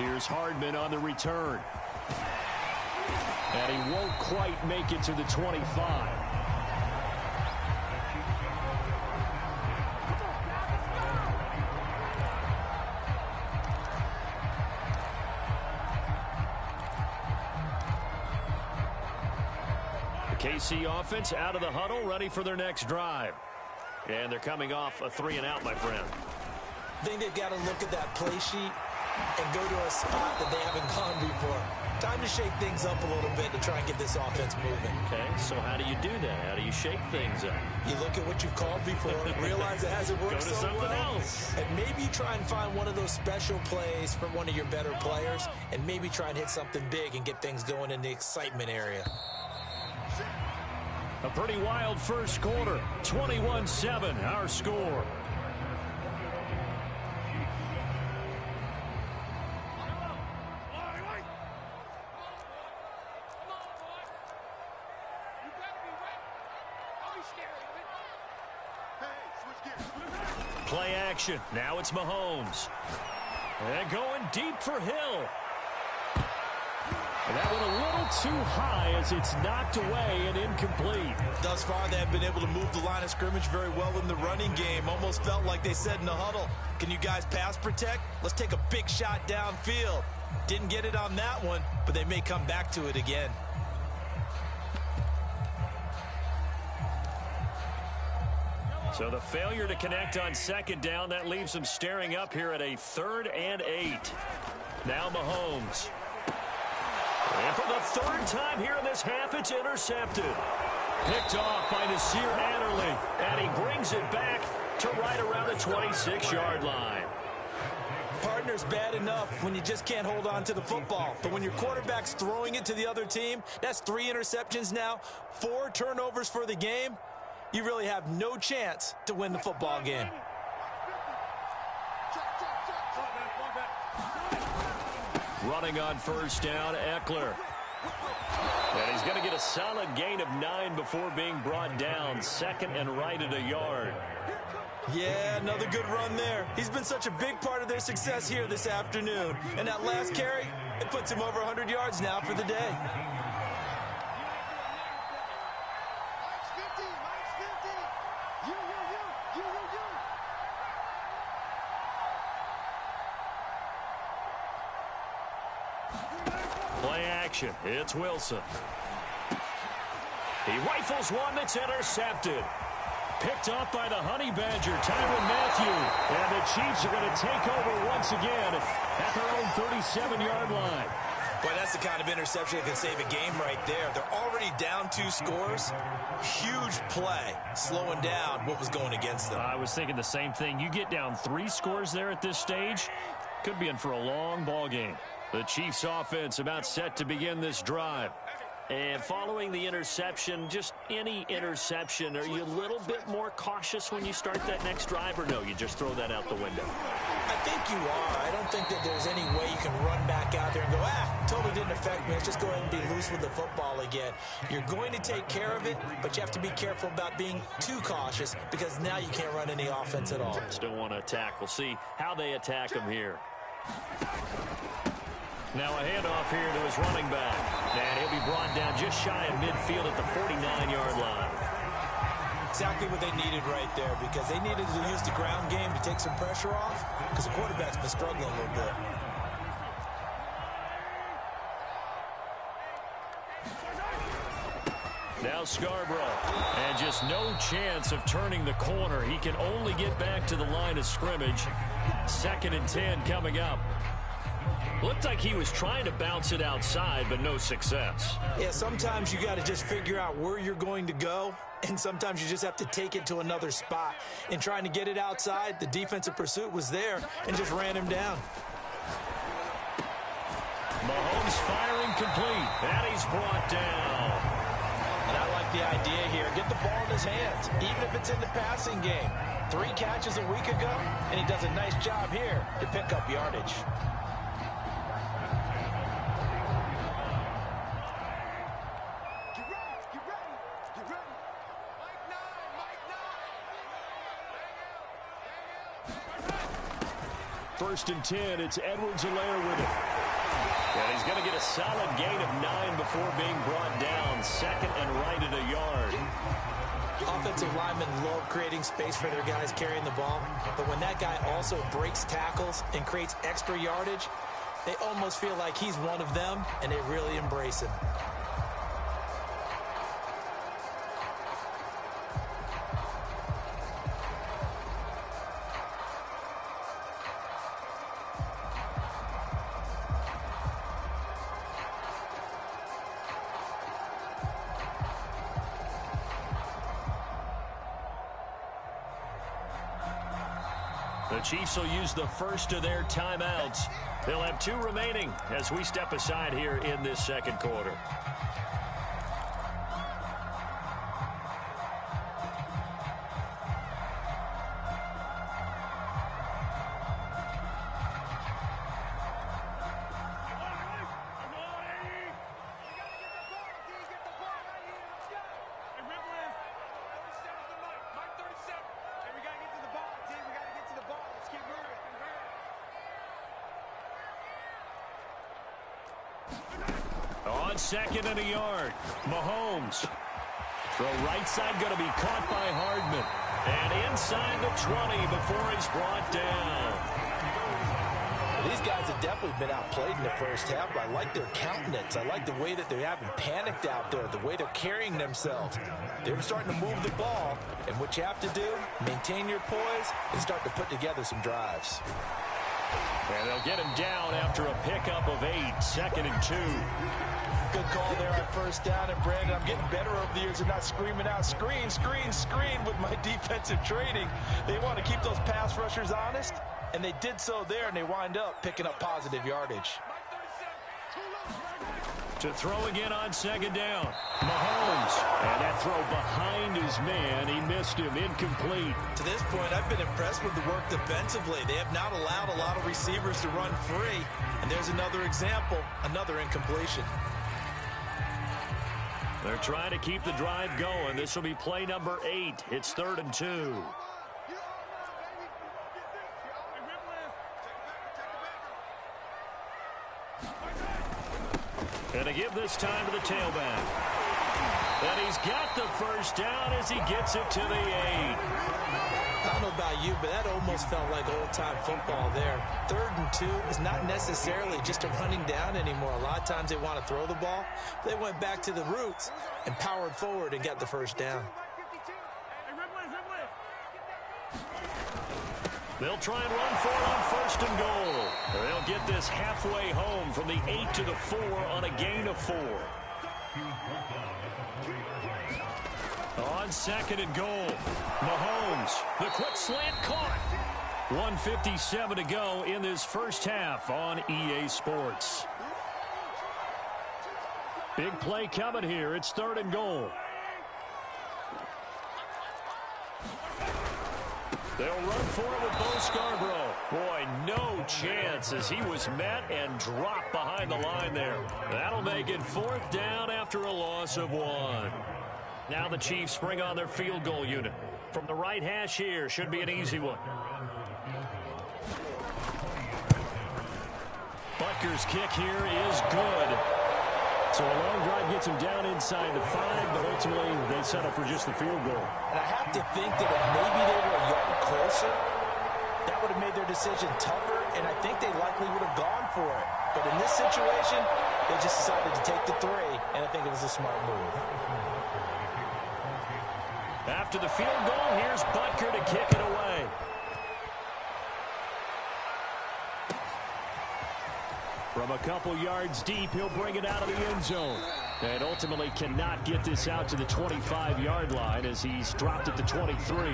Here's Hardman on the return. And he won't quite make it to the 25. KC offense out of the huddle, ready for their next drive. And they're coming off a 3-and-out, my friend. I think they've got to look at that play sheet and go to a spot that they haven't gone before. Time to shake things up a little bit to try and get this offense moving. Okay, so how do you do that? How do you shake things up? You look at what you've called before, realize it hasn't worked so well. Go to something else. And maybe try and find one of those special plays from one of your better players, and maybe try and hit something big and get things going in the excitement area. A pretty wild first quarter. 21-7, our score. Play action. Now it's Mahomes. And going deep for Hill. And that went a little too high as it's knocked away and incomplete. Thus far, they have been able to move the line of scrimmage very well in the running game. Almost felt like they said in the huddle, can you guys pass protect? Let's take a big shot downfield. Didn't get it on that one, but they may come back to it again. So the failure to connect on second down, that leaves them staring up here at a 3rd and 8. Now Mahomes. And for the 3rd time here in this half, it's intercepted. Picked off by Nasir Adderley. And he brings it back to right around the 26-yard line. Partner's bad enough when you just can't hold on to the football. But when your quarterback's throwing it to the other team, that's 3 interceptions now, 4 turnovers for the game. You really have no chance to win the football game. Running on first down, Eckler. And he's going to get a solid gain of 9 before being brought down. 2nd and right at a yard. Yeah, another good run there. He's been such a big part of their success here this afternoon. And that last carry, it puts him over 100 yards now for the day. Play action. It's Wilson. He rifles one that's intercepted. Picked off by the Honey Badger, Tyrann Mathieu. And the Chiefs are going to take over once again at their own 37-yard line. Boy, that's the kind of interception that can save a game right there. They're already down 2 scores. Huge play, slowing down what was going against them. I was thinking the same thing. You get down 3 scores there at this stage, could be in for a long ball game. The Chiefs offense about set to begin this drive. And following the interception, just any interception, are you a little bit more cautious when you start that next drive, or no, you just throw that out the window? I think you are. I don't think that there's any way you can run back out there and go, totally didn't affect me. Let's just go ahead and be loose with the football again. You're going to take care of it, but you have to be careful about being too cautious because now you can't run any offense at all. Still want to attack. We'll see how they attack them here. Now a handoff here to his running back. And he'll be brought down just shy of midfield at the 49-yard line. Exactly what they needed right there, because they needed to use the ground game to take some pressure off, because the quarterback's been struggling a little bit. Now Scarborough. And just no chance of turning the corner. He can only get back to the line of scrimmage. 2nd and 10 coming up. Looked like he was trying to bounce it outside, but no success. Yeah, sometimes you got to just figure out where you're going to go, and sometimes you just have to take it to another spot. In trying to get it outside, the defensive pursuit was there and just ran him down. Mahomes firing complete, and he's brought down. And I like the idea here. Get the ball in his hands, even if it's in the passing game. 3 catches a week ago, and he does a nice job here to pick up yardage. 1st and 10. It's Edwards-Helaire with it. And he's going to get a solid gain of 9 before being brought down. 2nd and right at a yard. Offensive linemen love creating space for their guys carrying the ball. But when that guy also breaks tackles and creates extra yardage, they almost feel like he's one of them, and they really embrace him. The Chiefs will use the first of their timeouts. They'll have 2 remaining as we step aside here in this 2nd quarter. On 2nd and a yard, Mahomes. Throw right side going to be caught by Hardman. And inside the 20 before he's brought down. These guys have definitely been outplayed in the first half. I like their countenance. I like the way that they haven't panicked out there, the way they're carrying themselves. They're starting to move the ball, and what you have to do, maintain your poise and start to put together some drives. And they'll get him down after a pickup of 8, 2nd and 2. Good call there on 1st down, and Brandon, I'm getting better over the years and not screaming out, screen, screen, screen with my defensive training. They want to keep those pass rushers honest, and they did so there, and they wind up picking up positive yardage. To throw again on 2nd down, Mahomes. And that throw behind his man, he missed him, incomplete. To this point, I've been impressed with the work defensively. They have not allowed a lot of receivers to run free, and there's another example, another incompletion. They're trying to keep the drive going. This will be play number 8. It's 3rd and 2. And to give this time to the tailback. And he's got the 1st down as he gets it to the 8. I don't know about you, but that almost felt like old-time football there. 3rd and 2 is not necessarily just a running down anymore. A lot of times they want to throw the ball. They went back to the roots and powered forward and got the 1st down. They'll try and run for it on 1st and goal. They'll get this halfway home from the 8 to the 4 on a gain of 4. On 2nd and goal, Mahomes, the quick slant caught. 1:57 to go in this first half on EA Sports. Big play coming here. It's 3rd and goal. They'll run for it with Bo Scarborough. Boy, no chance as he was met and dropped behind the line there. That'll make it 4th down after a loss of 1. Now the Chiefs bring on their field goal unit. From the right hash here, should be an easy one. Butker's kick here is good. So a long drive gets him down inside the 5, but ultimately they settle for just the field goal. And I have to think that if maybe they were a yard closer, that would have made their decision tougher, and I think they likely would have gone for it. But in this situation, they just decided to take the 3, and I think it was a smart move. After the field goal, here's Butker to kick it away. From a couple yards deep, he'll bring it out of the end zone. And ultimately cannot get this out to the 25-yard line as he's dropped at the 23.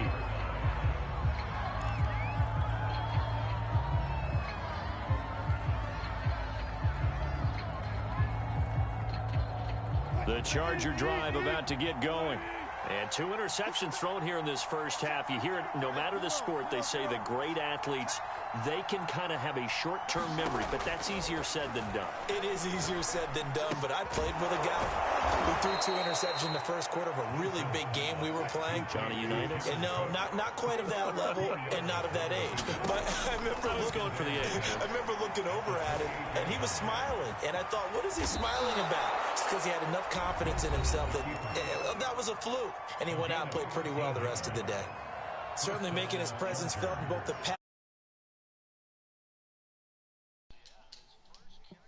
The Charger drive about to get going. And 2 interceptions thrown here in this first half. You hear it, no matter the sport, they say that great athletes, they can kind of have a short-term memory, but that's easier said than done. It is easier said than done, but I played with a guy We threw 2 interceptions in the first quarter of a really big game we were playing. Johnny Unitas? And no, not quite of that level and not of that age. But I was going for the age. I remember looking over at him, and he was smiling. And I thought, what is he smiling about? It's because he had enough confidence in himself that was a fluke. And he went out and played pretty well the rest of the day. Certainly making his presence felt in both the pass.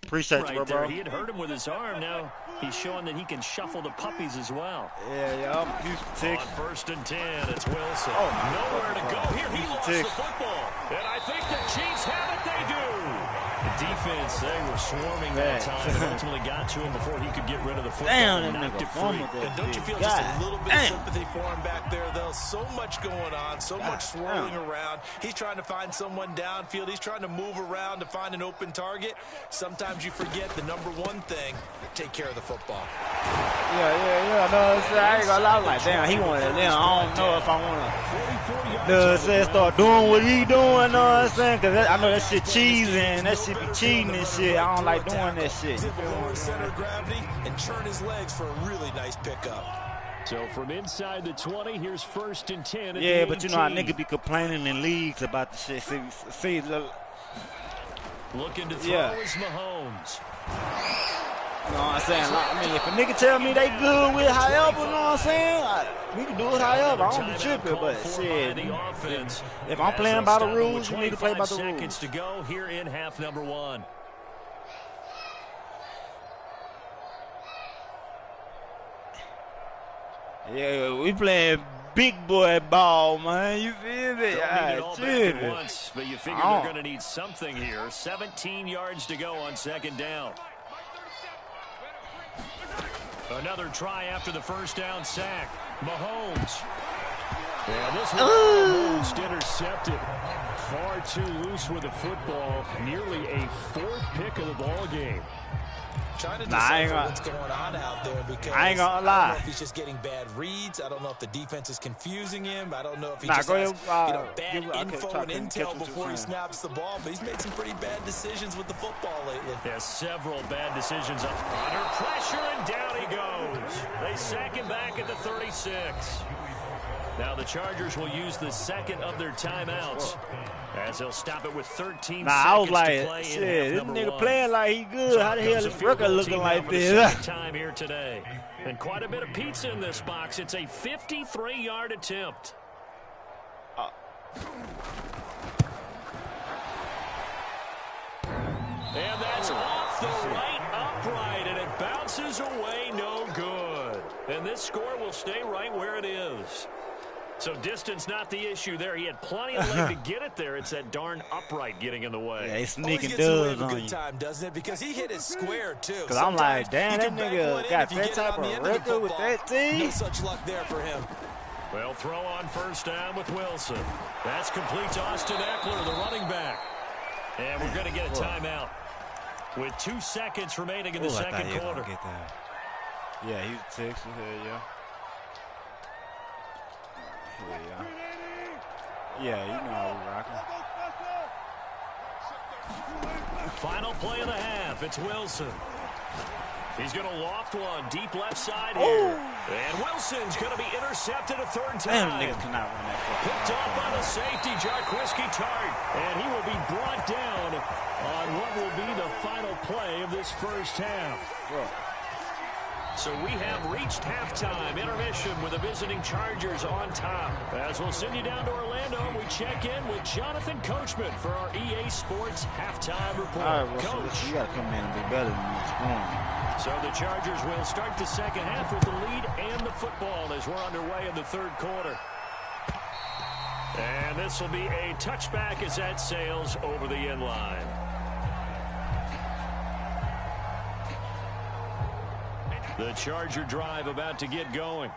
Appreciate you, bro. He had hurt him with his arm. Now he's showing that he can shuffle the puppies as well. Yeah, I'm used to Texas. On 1st and 10, it's Wilson. Oh, nowhere to go here. He lost the football. And I think the Chiefs have it. They do. The defense, they were swarming that time and ultimately got to him before he could get rid of the football. Damn, and knocked it free. And don't you feel just a little bit of sympathy for him back there, though? So much going on, so much swirling around. He's trying to find someone downfield. He's trying to move around to find an open target. Sometimes you forget the number one thing, take care of the football. Yeah. No, I ain't gonna lie. I was like, damn, he wanted it. Damn, I don't know if I want to start doing what he doing, know what I'm saying? Because I know that shit cheesy and that shit be cheating and shit. I don't like doing that shit. Lower center of gravity and churn his legs for a really nice pickup. So from inside the 20, here's 1st and 10. Yeah, but you know how niggas be complaining in leagues about the shit. See, looking to throw is Mahomes. You know what I'm saying? I mean, if a nigga tell me they good with however, you know what I'm saying? We can do it however. I don't be tripping, but shit. If I'm playing by the rules, you need to play by the rules. Seconds to go here in half number 1. Yeah, we playing big boy ball, man. You feel me? Don't need it all back at once, but you figure they're going to need something here. 17 yards to go on 2nd down. Another try after the 1st down sack. Mahomes. Yeah, this one almost intercepted. Far too loose with the football. Nearly a 4th pick of the ball game. Trying to decipher what's going on out there because I ain't gonna lie. I don't know if he's just getting bad reads. I don't know if the defense is confusing him. I don't know if he just has bad info and intel before he snaps the ball. But he's made some pretty bad decisions with the football lately. Yeah, several bad decisions. Under pressure, and down he goes. They sack him back at the 36. Now the Chargers will use the 2nd of their timeouts as they'll stop it with 13 seconds I was like, to play shit, in half this number nigga 1. playing like he good. So how the hell is the record looking like this? Time here today. And quite a bit of pizza in this box. It's a 53-yard attempt. And that's off the right upright, and it bounces away, no good. And this score will stay right where it is. So distance not the issue there. He had plenty of leg to get it there. It's that darn upright getting in the way. Yeah, he's sneaking dudes on you. Time, doesn't it? Because he hit it square, too. Because I'm like, damn, that nigga got that type of record with that team. No such luck there for him. Well, throw on 1st down with Wilson. That's complete to Austin Eckler, the running back. And we're going to get a timeout with 2 seconds remaining in the second quarter. Yeah, he was Texas. Yeah. Yeah, you know how we rocking. Final play of the half. It's Wilson. He's going to loft one deep left side here. And Wilson's going to be intercepted a 3rd time. Damn, niggas cannot run that. Picked off by the safety, Jarquiski Tart. And he will be brought down on what will be the final play of this 1st half. Bro. So we have reached halftime intermission with the visiting Chargers on top. As we'll send you down to Orlando, we check in with Jonathan Coachman for our EA Sports halftime report. All right, well, Coach. So you got to come in and be better than this one. So the Chargers will start the second half with the lead and the football as we're underway in the 3rd quarter. And this will be a touchback as that sails over the end line. The Charger drive about to get going.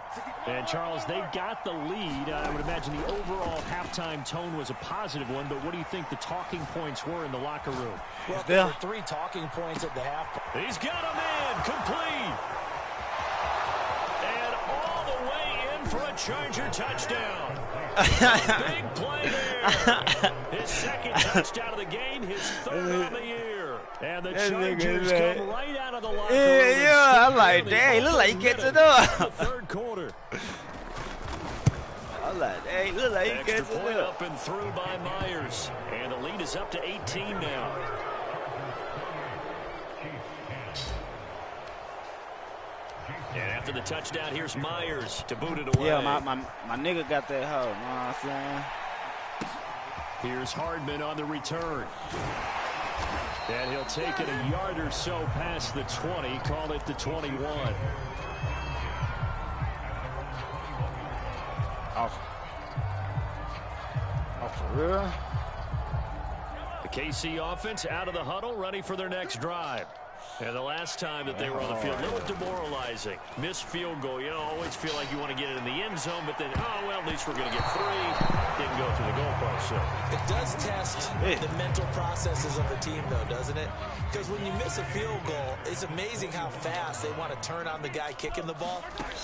And, Charles, they've got the lead. I would imagine the overall halftime tone was a positive one, but what do you think the talking points were in the locker room? Well, there were 3 talking points at the half. He's got a man complete. And all the way in for a Charger touchdown. Big play there. His 2nd touchdown of the game, his 3rd on the year. And the Chargers come right out of the locker room. Yeah, I'm like, dang, he look like he gets it up. Third quarter. I'm like, dang, look like he gets it up. Up and through by Myers. And the lead is up to 18 now. And after the touchdown, here's Myers to boot it away. Yeah, my nigga got that hoe, you know what I'm saying? Here's Hardman on the return. And he'll take it a yard or so past the 20, call it the 21. Oh, for real? The KC offense out of the huddle, ready for their next drive. And the last time that they were on the field, a little demoralizing. Missed field goal. You know, always feel like you want to get it in the end zone, but then, oh, well, at least we're going to get 3. Didn't go through the goalpost. So it does test the mental processes of the team, though, doesn't it? Because when you miss a field goal, it's amazing how fast they want to turn on the guy kicking the ball.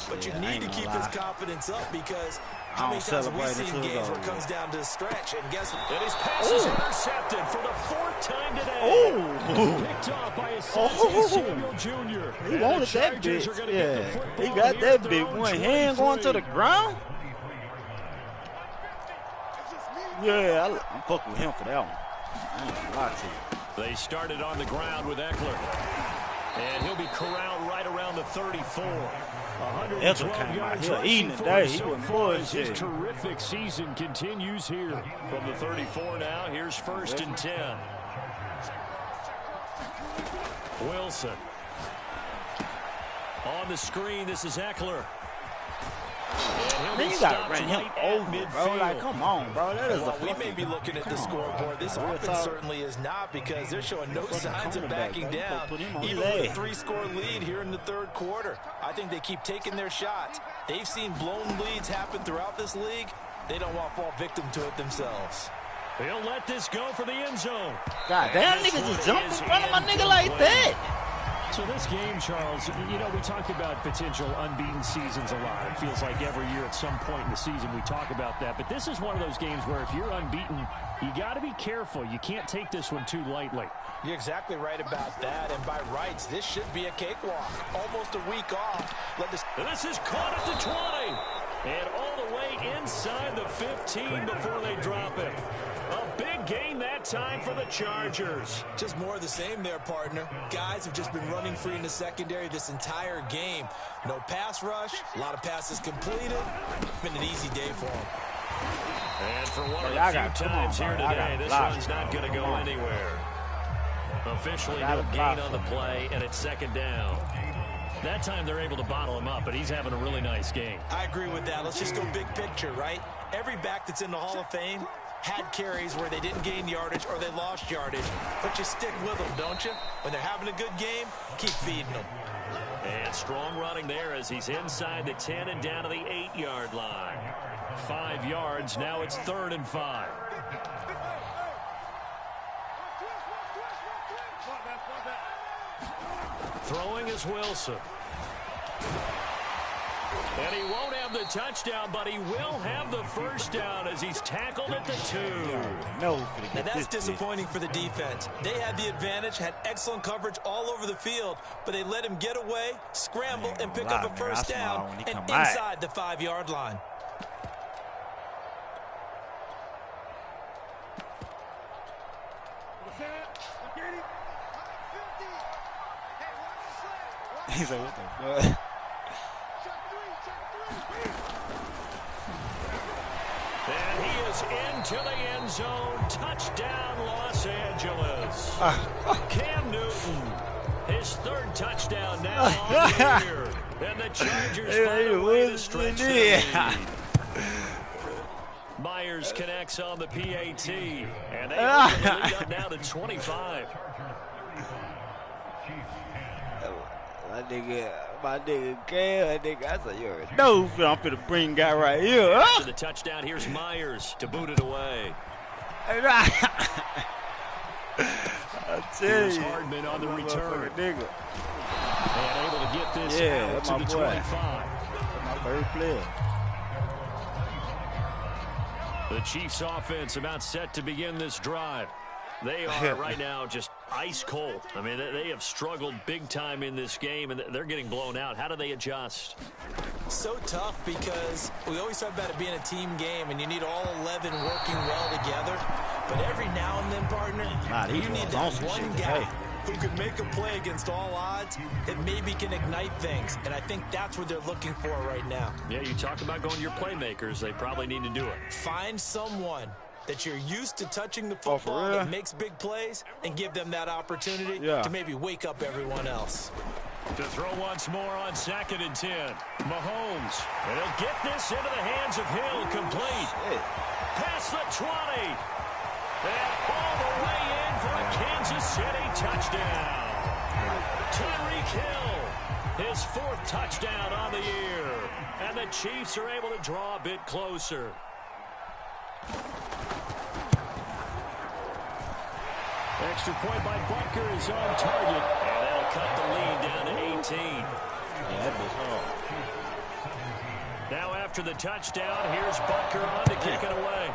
But you need to keep his confidence up because how many times have we seen games where it comes down to the stretch? And guess what? And his pass is intercepted for the 4th time today. Picked off by his Samuel Jr. He wanted that bitch. Yeah, he got that bitch. One hand going to the ground. Yeah, I'm fucking with him for that one. I ain't gonna lie to you. They started on the ground with Eckler. And he'll be corralled right around the 34. Eckler came out here eating today. He wasn't bullshit. His terrific season continues here. From the 34 now, here's 1st and 10. Wilson. On the screen, this is Eckler. Man, you gotta run him over, bro. Like, come on, bro. That is we may be looking at the scoreboard. This offense certainly is not because they're showing no signs of backing down, even with a 3-score lead here in the 3rd quarter. I think they keep taking their shots. They've seen blown leads happen throughout this league. They don't want to fall victim to it themselves. They'll let this go for the end zone. God damn, niggas just jump in front of my nigga like that. So this game, Charles, you know, we talk about potential unbeaten seasons a lot. It feels like every year at some point in the season we talk about that. But this is one of those games where if you're unbeaten, you got to be careful. You can't take this one too lightly. You're exactly right about that. And by rights, this should be a cakewalk. Almost a week off. This is caught at the 20. And all the way inside the 15 before they drop it. A big gain that time for the Chargers. Just more of the same there, partner. Guys have just been running free in the secondary this entire game. No pass rush, a lot of passes completed. Been an easy day for them. And for one of the few times here today, this one's not going to go anywhere. Officially no gain on the play, and it's 2nd down. That time they're able to bottle him up, but he's having a really nice game. I agree with that. Let's just go big picture, right? Every back that's in the Hall of Fame had carries where they didn't gain yardage or they lost yardage, but you stick with them, don't you? When they're having a good game, keep feeding them. And strong running there as he's inside the 10 and down to the 8-yard line. 5 yards, now it's 3rd and 5. Throwing is Wilson. And he won't have the touchdown, but he will have the 1st down as he's tackled at the 2. Now that's disappointing for the defense. They had the advantage, had excellent coverage all over the field, but they let him get away, scramble, and pick up a 1st down and inside the 5-yard line. He's like, what the fuck? And he is into the end zone. Touchdown, Los Angeles. Cam Newton, his 3rd touchdown now on the year. And the Chargers find a way to stretch the lead. Myers connects on the PAT. And they open the lead up now to 25. My nigga Cam, that nigga, I said, you're no, I'm finna bring guy right here. After the touchdown, here's Myers to boot it away. I tell you. Hardman on the return. Nigga. And able to get this out to the 25. My 3rd player. The Chiefs offense about set to begin this drive. They are right now just ice cold. I mean, they have struggled big time in this game, and they're getting blown out. How do they adjust? So tough because we always talk about it being a team game, and you need all 11 working well together. But every now and then, partner, you need that one guy who can make a play against all odds that maybe can ignite things. And I think that's what they're looking for right now. Yeah, you talk about going to your playmakers. They probably need to do it. Find someone that you're used to touching the football that makes big plays and give them that opportunity to maybe wake up everyone else. To throw once more on 2nd and 10. Mahomes. And he'll get this into the hands of Hill. Complete. Past the 20. And all the way in for a Kansas City touchdown. Tyreek Hill. His 4th touchdown on the year. And the Chiefs are able to draw a bit closer. Extra point by Butker is on target. And that'll cut the lead down to 18. Yeah, that was hard. Now after the touchdown, here's Butker on to kick it away.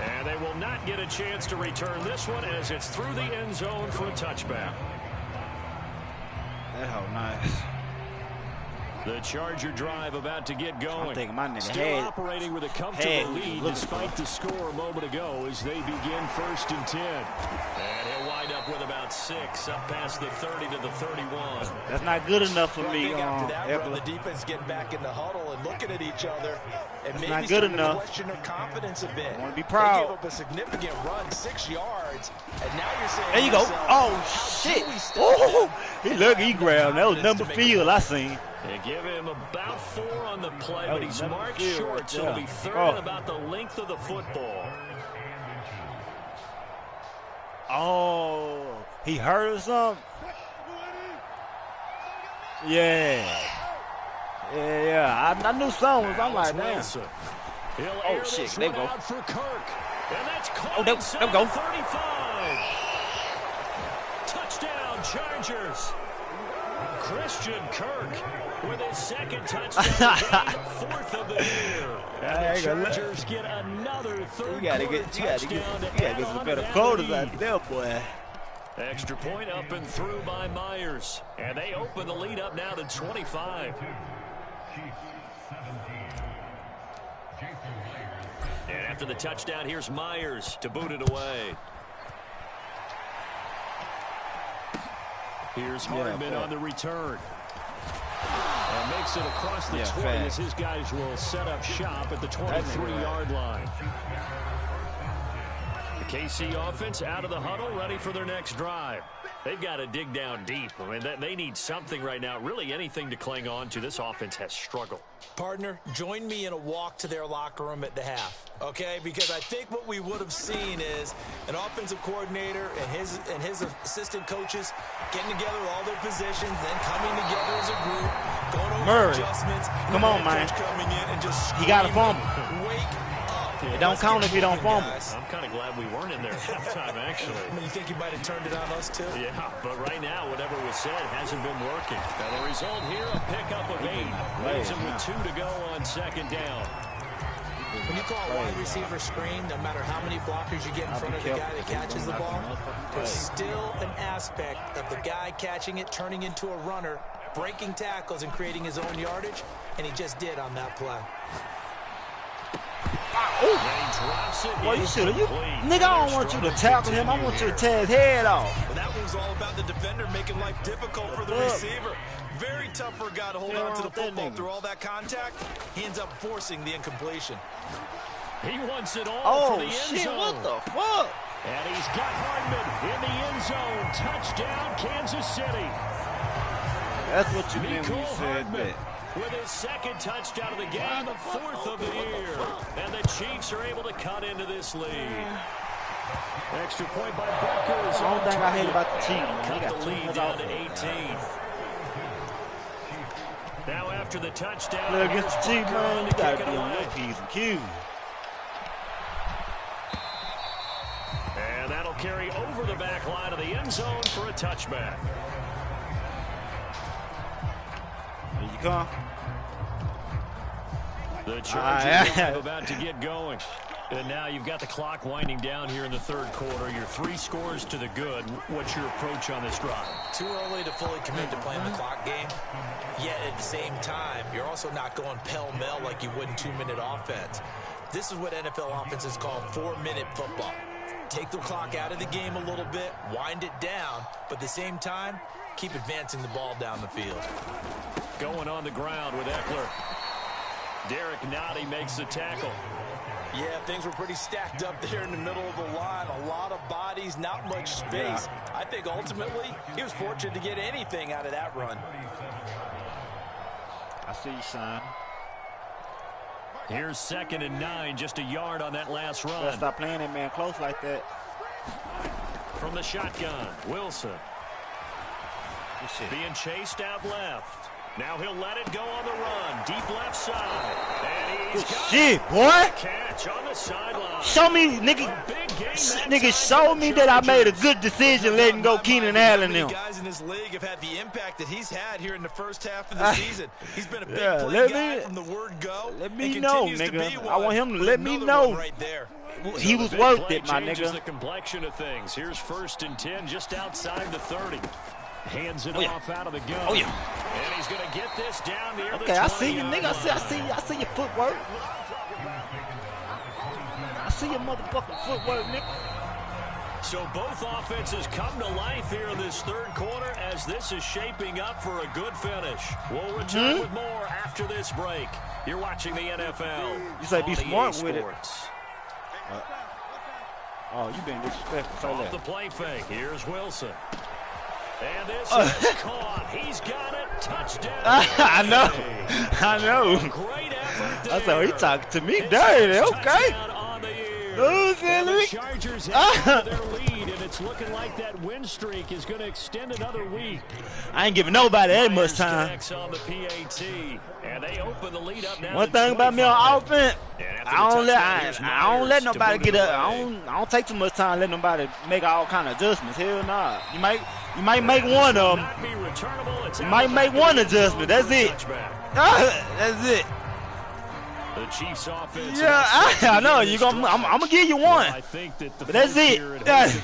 And they will not get a chance to return this one as it's through the end zone for a touchback. That hoe nice. The Charger drive about to get going. I'm thinking my nigga Still operating with a comfortable lead despite the score a moment ago as they begin 1st and 10. And he'll wind up with about 6 up past the 30 to the 31. That's not good enough for me. After that run, the defense getting back in the huddle and looking at each other and maybe not good enough. Question their confidence a bit. I want to be proud. They gave up a significant run, 6 yards, and now you're saying there you go. Oh shit! Oh, he lucky he grabbed. That was number field I seen. They give him about 4 on the play, but he's marked short, so it'll be 3rd and about the length of the football. Oh, he hurt or something? Yeah. I knew something was. I'm like, damn. Oh shit! There we go. For Kirk. And that's oh, there we go. 35. Touchdown, Chargers. Christian Kirk with his 2nd touchdown, 4th of the year. And the Chargers get another 3rd-quarter touchdown. You gotta get some better quotas out there, boy. Extra point up and through by Myers. And they open the lead up now to 25. And after the touchdown, here's Myers to boot it away. Here's Hardman on the return. And makes it across the 20 as his guys will set up shop at the 23-yard line. The KC offense out of the huddle, ready for their next drive. They've got to dig down deep. I mean, they need something right now, really anything to cling on to. This offense has struggled. Partner, join me in a walk to their locker room at the half, okay? Because I think what we would have seen is an offensive coordinator and his assistant coaches getting together all their positions, then coming together as a group, going over adjustments. Come on, man. Coming in and just he got a fumble. Wake up. It don't count if you don't fumble. I'm kind of glad we weren't in there at halftime, actually. You think you might have turned it on us, too? Yeah, but right now, whatever was said hasn't been working. Now, the result here, a pickup of 8. Leaves him with 2 to go on 2nd down. When you call a wide receiver screen, no matter how many blockers you get in front of the guy that catches the ball, there's still an aspect of the guy catching it, turning into a runner, breaking tackles and creating his own yardage, and he just did on that play. Well, you should have. Nigga, I don't want you to tackle him. I want you to tear his head off. Well, that was all about the defender making life difficult for the receiver. Very tough for a guy to hold on to the football through all that contact. He ends up forcing the incompletion. He wants it all for the end zone. What the fuck? And he's got Hardman in the end zone. Touchdown, Kansas City. That's what you mean when you said that. With his 2nd touchdown of the game, the 4th of the year. And the Chiefs are able to cut into this lead. Extra point by Butker. The only thing I hate about the Chiefs, man, cut the lead down to 18. Now after the touchdown, look against the Chiefs, man, you gotta be on your P's and Q's. And that'll carry over the back line of the end zone for a touchback. Here you come. The Chargers are about to get going. And now you've got the clock winding down here in the third quarter. You're 3 scores to the good. What's your approach on this drive? Too early to fully commit to playing the clock game. Yet at the same time, you're also not going pell-mell like you would in 2-minute offense. This is what NFL offenses call 4-minute football. Take the clock out of the game a little bit, wind it down, but at the same time, keep advancing the ball down the field. Going on the ground with Eckler. Derek Nottie makes the tackle. Yeah, things were pretty stacked up there in the middle of the line. A lot of bodies, not much space. Yeah. I think ultimately he was fortunate to get anything out of that run. I see you, son. Here's 2nd and 9, just a yard on that last run. Gotta stop playing that man close like that. From the shotgun, Wilson. Being chased out left. Now he'll let it go on the run. Deep left side. And he's got shit, boy. Catch on the sideline. Show me, nigga, show me that I made a good decision letting go Keenan Allen now. Guys in this league have had the impact that he's had here in the first half of the season. He's been a big play guy from the word go. Let me know, nigga. I want him to let me know. Right there. He was worth it, my nigga. The complexion of things. Here's 1st and 10, just outside the 30. Hands it off out of the gun. Oh, yeah. And he's going to get this down near the 20. Okay, I see you, nigga. I see your footwork. I see your motherfucking footwork, nigga. So both offenses come to life here in this third quarter as this is shaping up for a good finish. We'll return with more after this break. You're watching the NFL. You say be smart with it. Oh, you been disrespectful. Off the play fake. Here's Wilson. And this is caught. He's got it. Touchdown. I know. Great effort there. I said, he talking to me dirty. Okay. The Chargers have their lead, and it's looking like that win streak is going to extend another week. I ain't giving nobody that much time. On the PAT, and they open the lead up now. One thing about me on offense, I don't let nobody get up. I don't take too much time letting nobody make all kind of adjustments. Hell nah. You might make one of them. You might make one adjustment. That's it. That's it. The Chiefs offense. Yeah, I know. I'm gonna give you one. Well, I think that the that's it.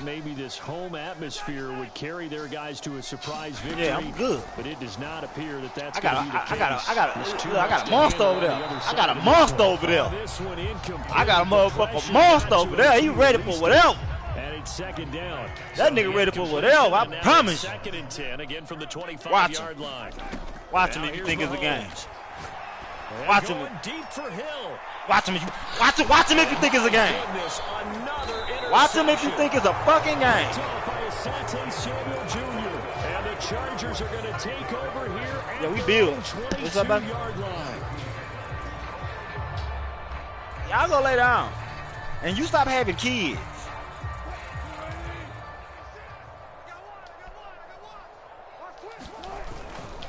Maybe this home atmosphere would carry their guys to a surprise victory. Yeah, I'm good. But it does not appear that that's I got a monster over there. I got a motherfucking monster over there. He ready for whatever. And it's 2nd down. That nigga ready for whatever. I promise. 2nd and 10 again from the 25-yard line. Watch him if you think it's a game. Watch him. Deep for Hill. Watch him if you think it's a game. Watch him if you think it's a fucking game. And the Chargers are going to take over here. Yeah, we build. What's up, baby? Y'all go lay down. And you stop having kids.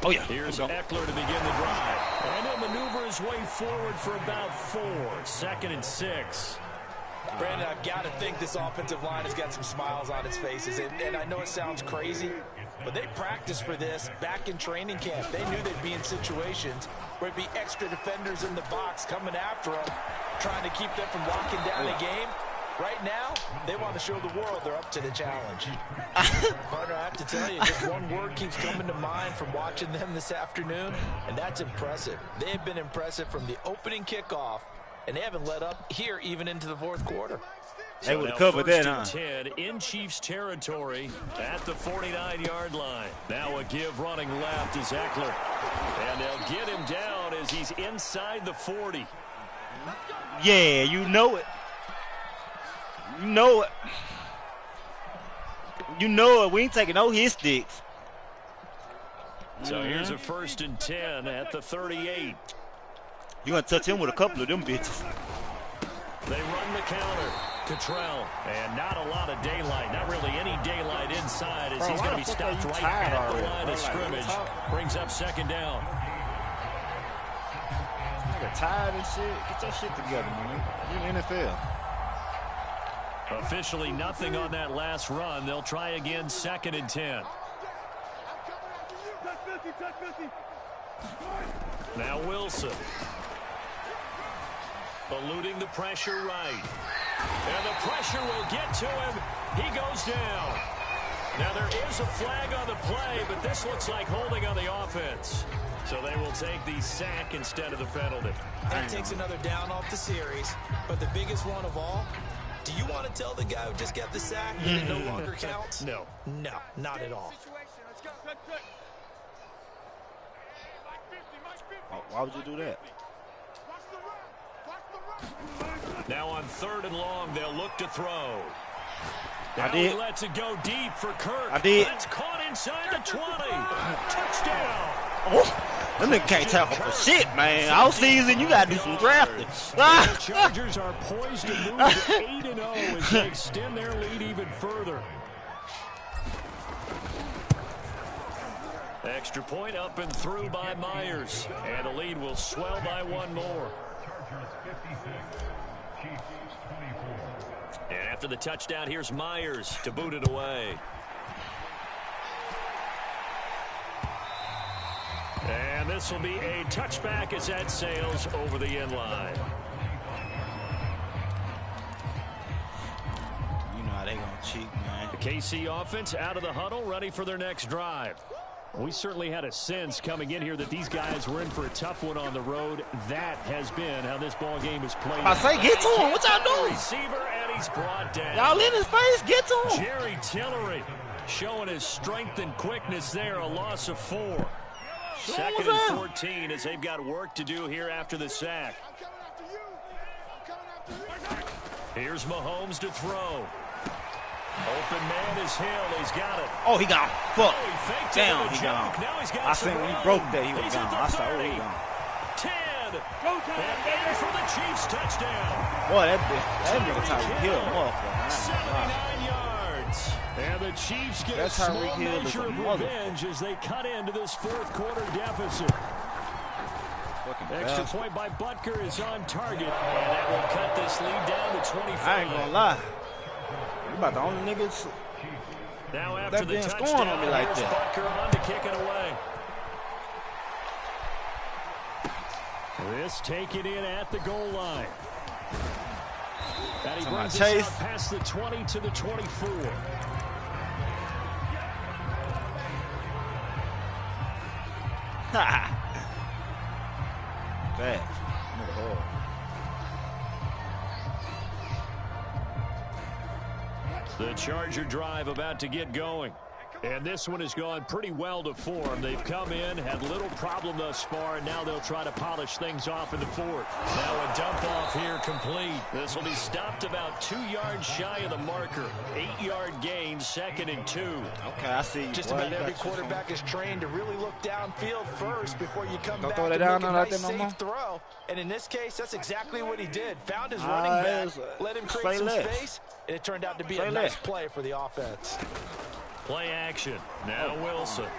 Oh, yeah. Here's Eckler to begin the drive. And he'll maneuver his way forward for about 4. 2nd and 6. Brandon, I've got to think this offensive line has got some smiles on its faces. And I know it sounds crazy, but they practiced for this back in training camp. They knew they'd be in situations where it'd be extra defenders in the box coming after them, trying to keep them from locking down a game. Right now, they want to show the world they're up to the challenge. Partner, I have to tell you, just one word keeps coming to mind from watching them this afternoon, and that's impressive. They have been impressive from the opening kickoff, and they haven't let up here even into the 4th quarter. They would have covered that, huh? 10 in Chiefs territory at the 49-yard line. Now a give running left is Eckler. And they'll get him down as he's inside the 40. Yeah, you know it. You know it. You know it. We ain't taking no hit sticks. So here's a 1st and 10 at the 38. You're going to touch him with a couple of them bitches. They run the counter. Cottrell. And not a lot of daylight. Not really any daylight inside as he's going to be stopped right at the line of scrimmage. Brings up 2nd down. Nigga tired and shit. Get your shit together, man. You're in the NFL. Officially nothing on that last run. They'll try again 2nd and 10. Now Wilson. Eluding the pressure right. And the pressure will get to him. He goes down. Now there is a flag on the play, but this looks like holding on the offense. So they will take the sack instead of the penalty. That takes another down off the series. But the biggest one of all, do you want to tell the guy who just got the sack that it no longer counts? No. No, not at all. Why would you do that? Now on 3rd and long, they'll look to throw. I did. He lets it go deep for Kirk. I did. That's caught inside the 20. Touchdown. Oh, them niggas can't tackle for shit, man. All season, you got to do some drafting. The Chargers are poised to move to 8-0 as they extend their lead even further. Extra point up and through by Myers. And the lead will swell by one more. And after the touchdown, here's Myers to boot it away. And this will be a touchback as that sails over the end line. You know how they gonna cheat, man. The KC offense out of the huddle, ready for their next drive. We certainly had a sense coming in here that these guys were in for a tough one on the road. That has been how this ball game is played. I say, get to him. What y'all doing? Receiver, and he's brought down. Y'all in his face. Get to him. Jerry Tillery showing his strength and quickness there. A loss of 4. Second and 14 as they've got work to do here after the sack. Here's Mahomes to throw. Open man is Hill. He's got it. Oh, he gone. Fuck. Oh, he faked Damn, it he gone. Now he's got I seen when he broke that, he was He's gone. at the I saw, oh, 30. he gone. 10. And in for the Chiefs touchdown. Boy, that nigga Tyreek Hill, motherfucker. 79 yards. And the Chiefs get That's a small Tyreek Hill is measure a of revenge as they cut into this 4th quarter deficit. Extra point by Butker is on target. And that will cut this lead down to 25. I ain't gonna lie. You about the only niggas now after that the been touchdown, scoring on me like here's that. Butker on to kick it away. This taken in at the goal line. And he brings us out past the 20 to the 24. Bad. The Charger drive about to get going. And this one has gone pretty well to form. They've come in, had little problem thus far, and now they'll try to polish things off in the 4th. Now a dump off here complete. This will be stopped about 2 yards shy of the marker. 8-yard gain, 2nd and 2. Okay, I see you. Just boy, about every quarterback is trained to really look downfield first before you come back throw that and down make a like nice that no more. safe throw. And in this case, that's exactly what he did. Found his running back, let him create some space, and it turned out to be a nice play for the offense. Play action. Now Wilson.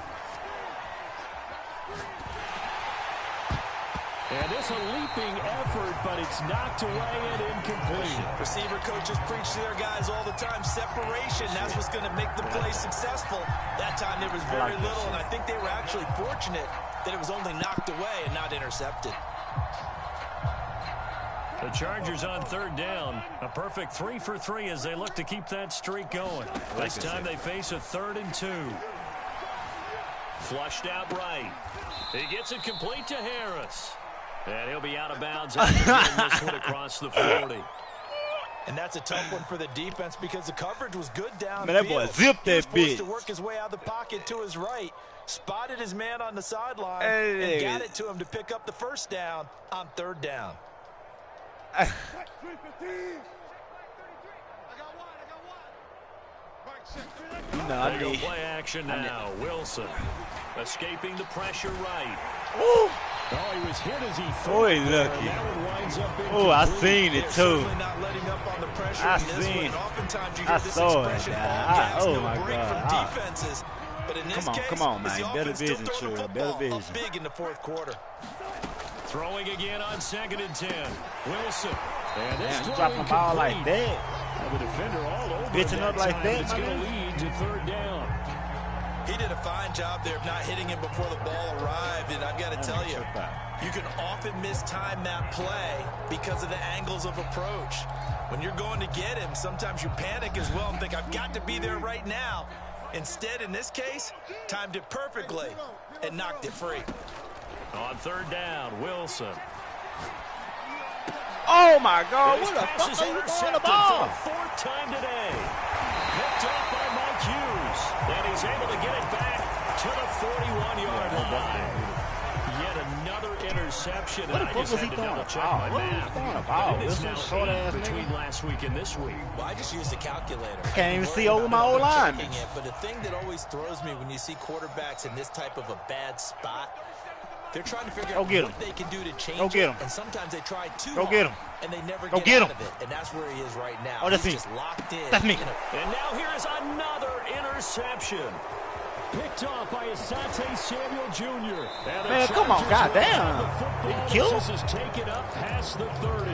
And it's a leaping effort, but it's knocked away and incomplete. Receiver coaches preach to their guys all the time. Separation, that's what's going to make the play successful. That time there was very little, and I think they were actually fortunate that it was only knocked away and not intercepted. The Chargers on 3rd down. A perfect 3 for 3 as they look to keep that streak going. This time they face a 3rd and 2. Flushed out right. He gets it complete to Harris. And he'll be out of bounds after getting this one across the 40. And that's a tough one for the defense because the coverage was good downfield. Man, that boy zipped that He was forced bitch. to work his way out of the pocket to his right. Spotted his man on the sideline and got it to him to pick up the 1st down on 3rd down. They go play action now. Wilson escaping the pressure right. Ooh. Oh, he was hit as he threw. Boy, lucky. Oh, I seen it too. I seen it. I saw it. Oh my God. Come on, man. Better vision, Trill. Better vision. Big in the 4th quarter. Throwing again on 2nd and 10. Wilson. And this you dropping the ball like that. The defender all over bitching up like that, It's going to lead to 3rd down. He did a fine job there of not hitting him before the ball arrived, and I've got to tell you, you can often mistime that play because of the angles of approach. When you're going to get him, sometimes you panic as well and think, I've got to be there right now. Instead, in this case, timed it perfectly and knocked it free. On third down, Wilson. Oh, my God. His What the pass is fuck are you throwing the intercepted ball? for the fourth time today. Picked off by Mike Hughes. And he's able to get it back to the 41-yard line. Yet another interception. What the I fuck just was had he to throwing a double-check ball? my What was he math. throwing a ball? But it is This now is short ass 8 between nigga. last week and this week. Well, I just used a calculator. I can't even worry see over about my old double-checking linemen. it, but the thing that always throws me when you see quarterbacks in this type of a bad spot, they're trying to figure out what they can do to change it. And sometimes they try too hard, and they never get out of it. And that's where he is right now. Oh, that's He's me. just locked in. That's me. And now here is another interception. Picked off by Asante Samuel Jr. Man, come on, goddamn. Did he kill him? This is taken up past the 30.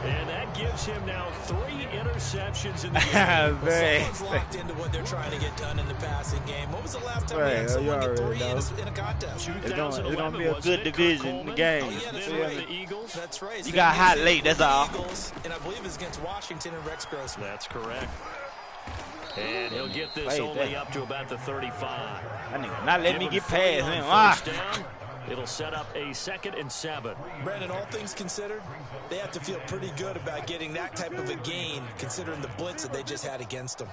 And that gives him now 3 interceptions in the game. Someone's locked into what they're trying to get done in the passing game. When was the last time we had someone get 3 in a contest? It's going to be a good division in the game. Oh, yeah, that's right. The Eagles. That's right. You got hot late, that's all. Eagles, and I believe it's against Washington and Rex Grossman. That's correct. And he'll get this only up to about the 35. That nigga not letting me get past him. First down. It'll set up a 2nd and 7. Brandon, all things considered, they have to feel pretty good about getting that type of a gain, considering the blitz that they just had against them.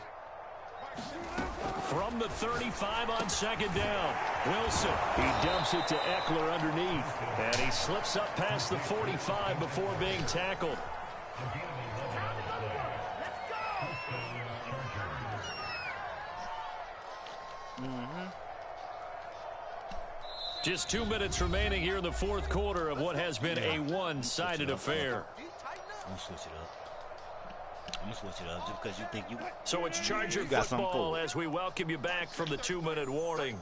From the 35 on 2nd down, Wilson. He dumps it to Eckler underneath. And he slips up past the 45 before being tackled. Just 2 minutes remaining here in the 4th quarter of what has been a one-sided affair. I'm going to switch it up. I'm going to switch it up just because you think you... So it's Charger football as we welcome you back from the 2-minute warning.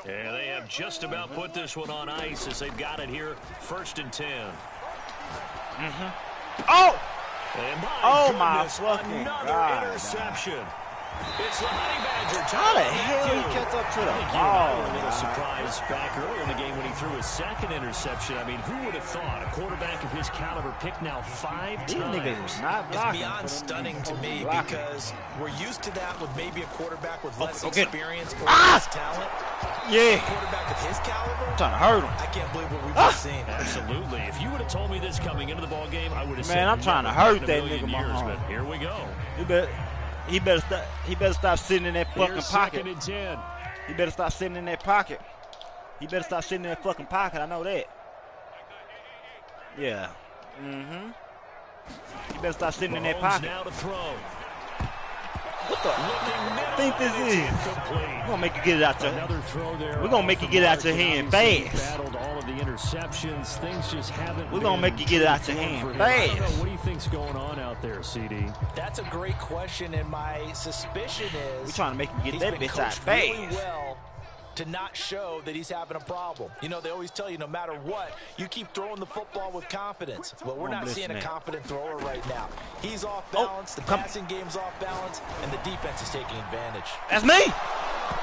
And they have just about put this one on ice as they've got it here, 1st and 10. Oh! And Oh, my my goodness, fucking another God. interception. It's the Honey Badger. How the hell he catch up to the ball? A little surprise back earlier in the game when he threw his 2nd interception. I mean, who would have thought a quarterback of his caliber picked now 5 These times? niggas not It's blocking. beyond stunning to me because we're used to that with maybe a quarterback with less Okay. experience or less talent. Yeah. A quarterback of his caliber, I'm trying to hurt him. I can't believe what we've just seen. Absolutely. If you would have told me this coming into the ball game, I would have said, Man, I'm trying to hurt that nigga, years, Mahomes. but here we go. He better stop sitting in that fucking Here's pocket. 2nd and 10. He better stop sitting in that pocket. He better stop sitting in that fucking pocket. I know that. Yeah. He better stop sitting in that Mahomes pocket. now to throw. What the think this is? We're gonna make you get it out your. Another throw there. We're gonna make you get it out your hand fast. Battled all of the interceptions. Things just haven't. We're gonna make you get it out your hand fast. What do you think's going on out there, CD? That's a great question, and my suspicion is We're trying to make you get he's that been bitch out coached fast. really well to not show that he's having a problem. You know, they always tell you no matter what, you keep throwing the football with confidence. Well, we're not seeing a confident thrower right now. He's off balance, the passing game's off balance, and the defense is taking advantage. That's me.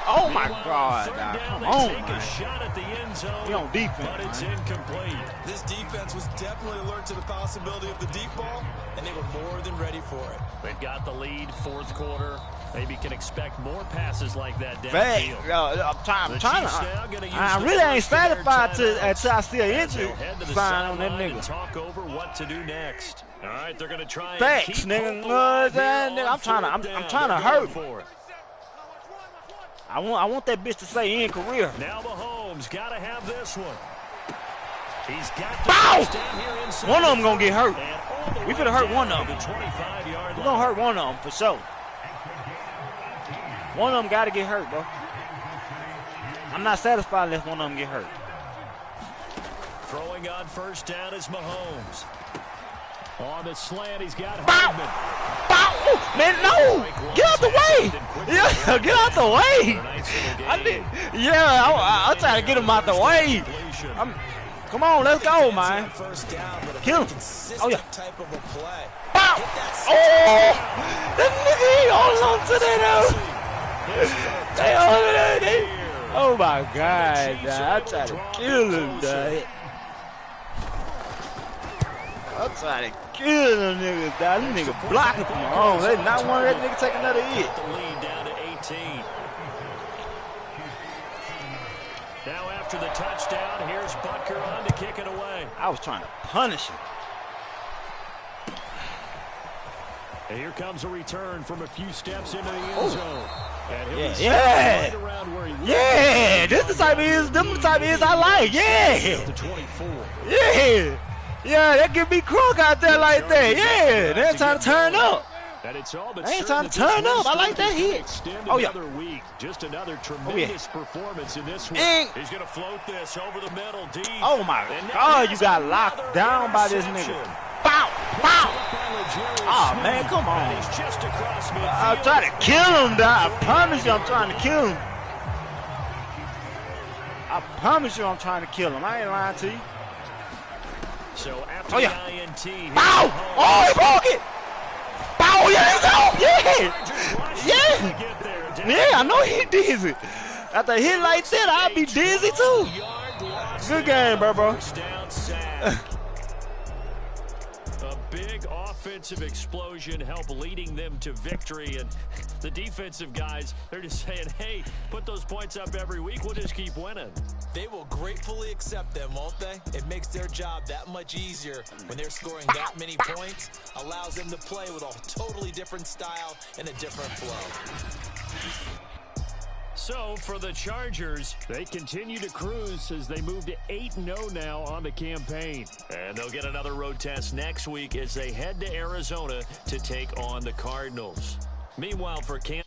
Oh my God! Third Nah, down, come they on, take man. a shot at the end zone. We on defense, but it's man. incomplete. This defense was definitely alert to the possibility of the deep ball, and they were more than ready for it. They've got the lead, 4th quarter. Maybe can expect more passes like that Hey, downfield. I'm trying to. I the really ain't first of their satisfied timeouts until I see an as injury they'll head to the sign on that sideline and nigga. talk over what to do next. All right, they're going to try and Facts, keep nigga. hope alive here Nigga, on I'm trying to. 4th I'm down. trying to They're hurt. going for it. I want that bitch to say in career. Now Mahomes got to have this one. He's got to Bow! touch down here inside. One of them gonna get hurt. And all the We way finna hurt one down of to them. the 25-yard We're line. gonna hurt one of them for sure. One of them gotta get hurt, bro. I'm not satisfied unless one of them get hurt. Throwing on 1st down is Mahomes. On the slant, he's got Bow! Hardman. Bow! Oh, man, no! Get out the way! Yeah, get out the way! I'm trying to get him out the way. Come on, let's go, man. Kill him. Oh, yeah. Bow! Oh! That nigga, he holding on to that. They Oh my God, dog. I tried to kill him, dog. I tried to kill them niggas, dog. Them niggas blocking from home. They not want that nigga take another hit. The lead down to 18. Now after the touchdown, here's Butker on to kick it away. I was trying to punish him. And here comes a return from a few steps into the end zone. And he'll be Yeah. right around where he was. Yeah. This the type of is, them the type of is I like. Yeah. To 24. Yeah. Yeah, that give me crunk out there like that. Yeah. That's time to turn up. And it's all but I ain't certain trying to turn up. I like that this will hit. extend Oh, yeah. another week. Just another tremendous performance in this one. And- He's going to float this over the middle deep. Oh my And now God, you there's got another locked down by this nigga. interception. Bow, bow. Oh, Oh man, come on. He's just across midfield. I'm trying to kill him, dog. I promise you I'm trying to kill him. I promise you I'm trying to kill him. I ain't lying to you. So after Oh, the yeah. INT, here's Bow! Mahomes. Oh, he broke it! Bow, yeah, it's out! Yeah! Chargers rushing Yeah. to get there. Yeah, I know he dizzy. After a hit like that, I'll be dizzy too. Yard loss Good there. game, bro. First down sack. A big offensive explosion helped leading them to victory, and the defensive guys, they're just saying, hey, put those points up every week, we'll just keep winning. They will gratefully accept them, won't they? It makes their job that much easier when they're scoring that many points, allows them to play with a totally different style and a different flow. So for the Chargers, they continue to cruise as they move to 8-0 now on the campaign. And they'll get another road test next week as they head to Arizona to take on the Cardinals. Meanwhile, for Kansas